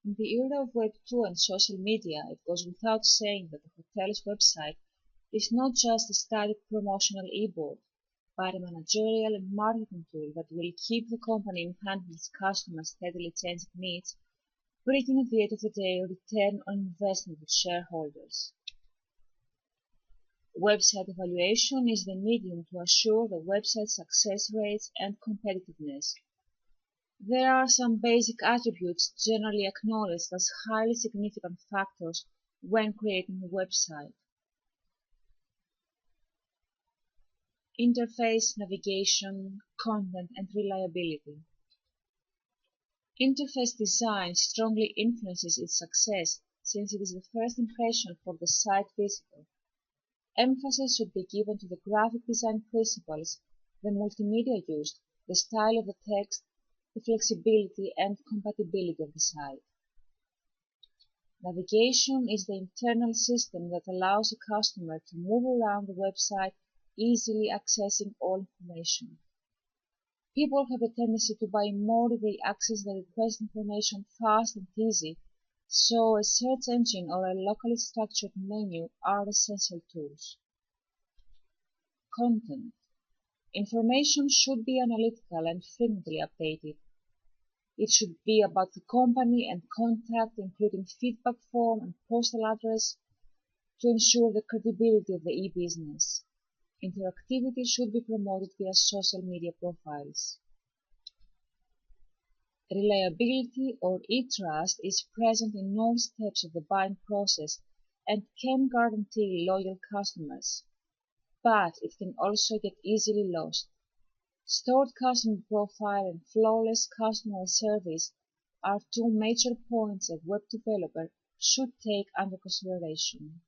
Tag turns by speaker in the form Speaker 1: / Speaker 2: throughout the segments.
Speaker 1: In the era of Web 2 and social media, it goes without saying that a hotel's website is not just a static promotional e-board, but a managerial and marketing tool that will keep the company in hand with its customers' steadily changing needs, bringing at the end of the day a return on investment with shareholders. Website evaluation is the medium to assure the website's success rates and competitiveness. There are some basic attributes generally acknowledged as highly significant factors when creating a website. Interface, navigation, content, and reliability. Interface design strongly influences its success since it is the first impression for the site visitor. Emphasis should be given to the graphic design principles, the multimedia used, the style of the text, the flexibility and compatibility of the site. Navigation is the internal system that allows a customer to move around the website, easily accessing all information. People have a tendency to buy more if they access the request information fast and easy, so a search engine or a locally structured menu are essential tools. Content. Information should be analytical and frequently updated. It should be about the company and contact, including feedback form and postal address, to ensure the credibility of the e-business. Interactivity should be promoted via social media profiles. Reliability or e-trust is present in all steps of the buying process and can guarantee loyal customers, but it can also get easily lost. Stored customer profile and flawless customer service are two major points a web developer should take under consideration.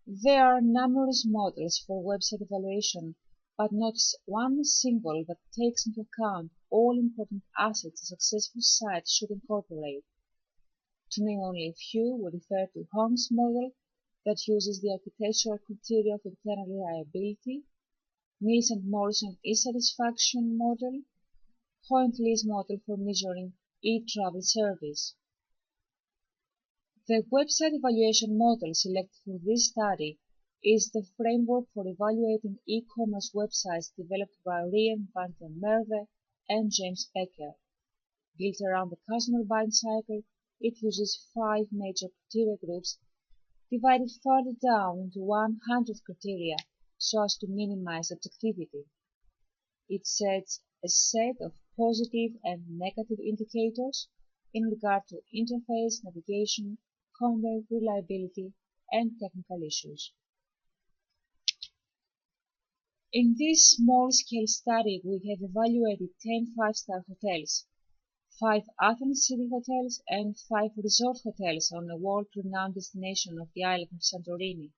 Speaker 1: There are numerous models for website evaluation, but not one single that takes into account all important assets a successful site should incorporate. To name only a few, we refer to Hong's model that uses the architectural criteria of internal reliability, Mills and Morrison e-satisfaction model, Hoyt-Lee's model for measuring e-travel service. The website evaluation model selected for this study is the framework for evaluating e-commerce websites developed by Rian van der Merwe and James Becker. Built around the customer buying cycle, it uses 5 major criteria groups divided further down into 100 criteria so as to minimize objectivity. It sets a set of positive and negative indicators in regard to interface, navigation, content, reliability, and technical issues. In this small-scale study, we have evaluated 10 5-star hotels, 5 Athens city hotels, and 5 resort hotels on a world-renowned destination of the island of Santorini.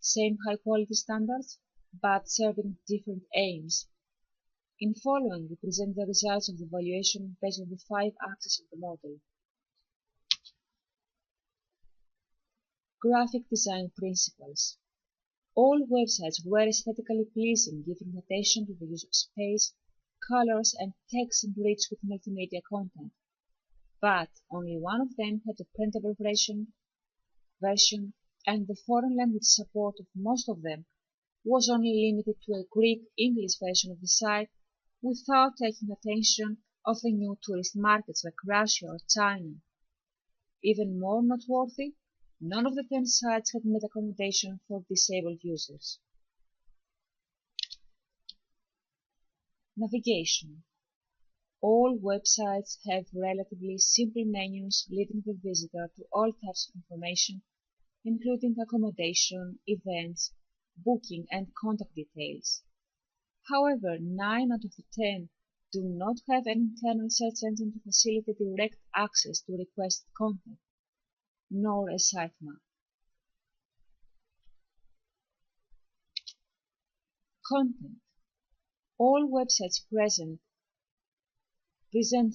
Speaker 1: Same high-quality standards, but serving different aims. In following, we present the results of the evaluation based on the 5 axes of the model. Graphic design principles. All websites were aesthetically pleasing, giving attention to the use of space, colors, and text enriched with multimedia content. But only one of them had a printable version, and the foreign language support of most of them was only limited to a Greek-English version of the site without taking attention of the new tourist markets like Russia or China. Even more noteworthy, none of the 10 sites had made accommodation for disabled users. Navigation. All websites have relatively simple menus leading the visitor to all types of information, including accommodation, events, booking, and contact details. However, 9 out of the 10 do not have an internal search engine to facilitate direct access to requested content, nor a sitemap. Content. All websites present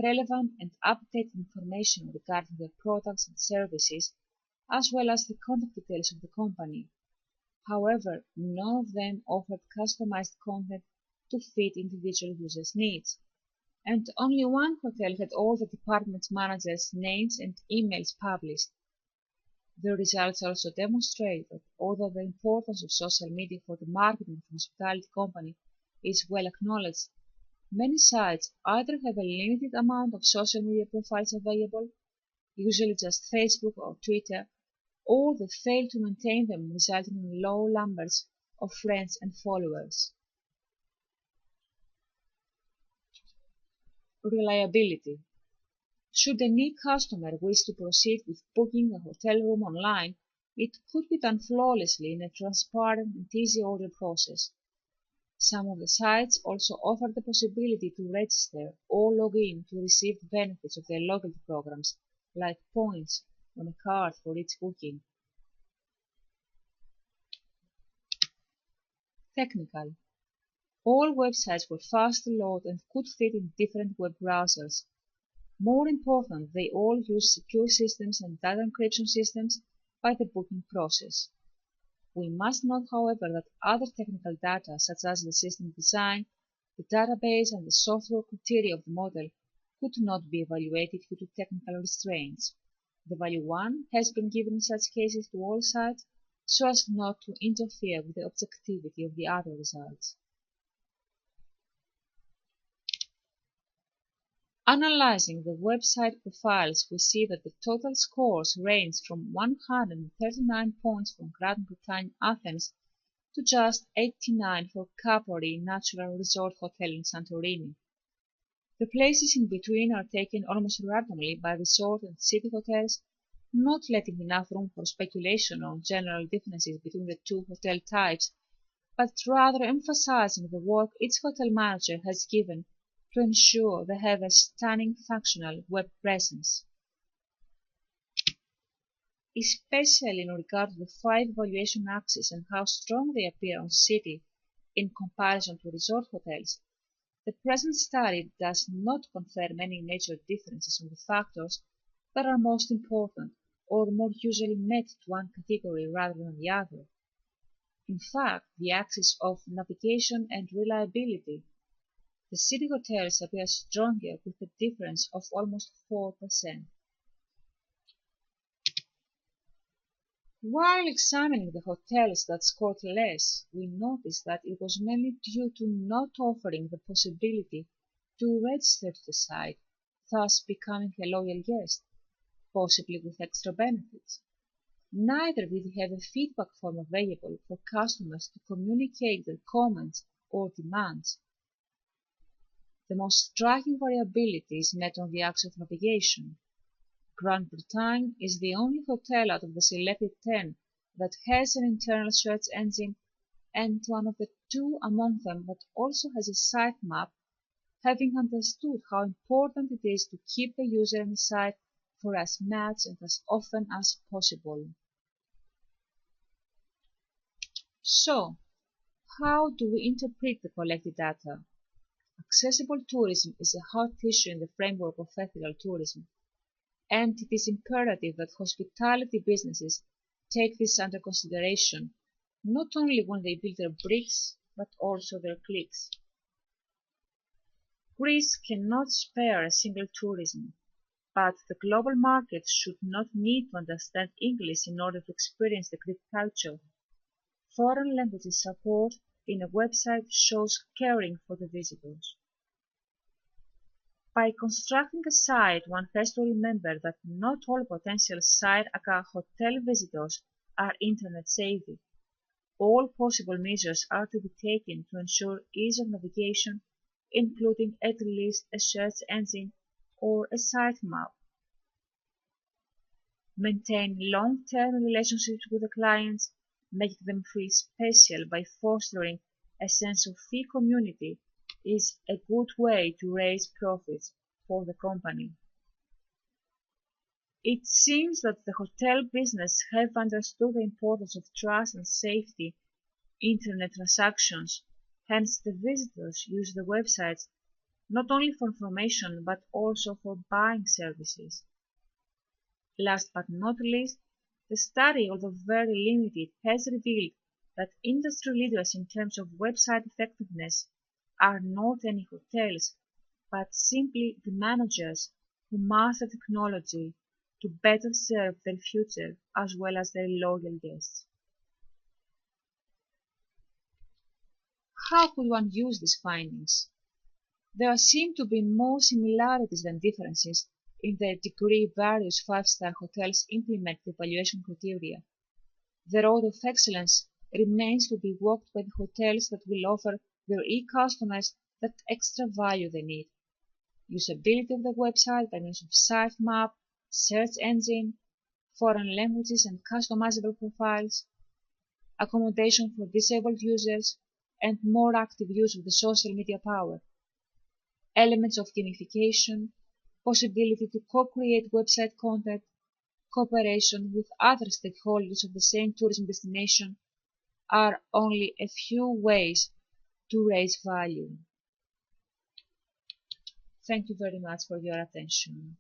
Speaker 1: relevant and updated information regarding their products and services, as well as the contact details of the company. However, none of them offered customized content to fit individual users' needs. and only one hotel had all the department managers' names and emails published. The results also demonstrate that although the importance of social media for the marketing of a hospitality company is well acknowledged, many sites either have a limited amount of social media profiles available, usually just Facebook or Twitter, or they fail to maintain them, resulting in low numbers of friends and followers. Reliability. Should a new customer wish to proceed with booking a hotel room online, it could be done flawlessly in a transparent and easy order process. Some of the sites also offer the possibility to register or log in to receive the benefits of their loyalty programs, like points on a card for each booking. Technical. All websites were fast to load and could fit in different web browsers. More important, they all use secure systems and data encryption systems by the booking process. We must note, however, that other technical data, such as the system design, the database, and the software criteria of the model, could not be evaluated due to technical restraints. The value 1 has been given in such cases to all sites so as not to interfere with the objectivity of the other results. Analyzing the website profiles, we see that the total scores range from 139 points for Grand Bretagne Athens to just 89 for Capri Natural Resort Hotel in Santorini. The places in between are taken almost randomly by resort and city hotels, not letting enough room for speculation on general differences between the two hotel types, but rather emphasizing the work each hotel manager has given to ensure they have a stunning functional web presence. Especially in regard to the 5 evaluation axes and how strong they appear on city in comparison to resort hotels, the present study does not confirm any major differences on the factors that are most important or more usually met to one category rather than the other. In fact, the axis of navigation and reliability, the city hotels appear stronger with a difference of almost 4%. While examining the hotels that scored less, we noticed that it was mainly due to not offering the possibility to register to the site, thus becoming a loyal guest, possibly with extra benefits. Neither did they have a feedback form available for customers to communicate their comments or demands. The most striking variability is met on the axis of navigation. Grand Bretagne is the only hotel out of the selected 10 that has an internal search engine, and one of the 2 among them that also has a sitemap, having understood how important it is to keep the user on the site for as much and as often as possible. So, how do we interpret the collected data? Accessible tourism is a hot issue in the framework of ethical tourism, and it is imperative that hospitality businesses take this under consideration, not only when they build their bricks, but also their clicks. Greece cannot spare a single tourism, but the global market should not need to understand English in order to experience the Greek culture. Foreign languages support in a website shows caring for the visitors. By constructing a site, one has to remember that not all potential site aka hotel visitors are internet savvy. All possible measures are to be taken to ensure ease of navigation, including at least a search engine or a sitemap. Maintain long-term relationships with the clients, make them feel special by fostering a sense of free community is a good way to raise profits for the company. It seems that the hotel business have understood the importance of trust and safety internet transactions, hence the visitors use the websites not only for information but also for buying services. Last but not least, the study, although very limited, has revealed that industry leaders in terms of website effectiveness are not any hotels, but simply the managers who master technology to better serve their future as well as their loyal guests. How could one use these findings? There seem to be more similarities than differences in the degree various five-star hotels implement the evaluation criteria. The road of excellence remains to be walked by the hotels that will offer their e-customers that extra value they need. Usability of the website by means of sitemap, search engine, foreign languages and customizable profiles, accommodation for disabled users, and more active use of the social media power. Elements of gamification, possibility to co-create website content, cooperation with other stakeholders of the same tourism destination are only a few ways to raise value. Thank you very much for your attention.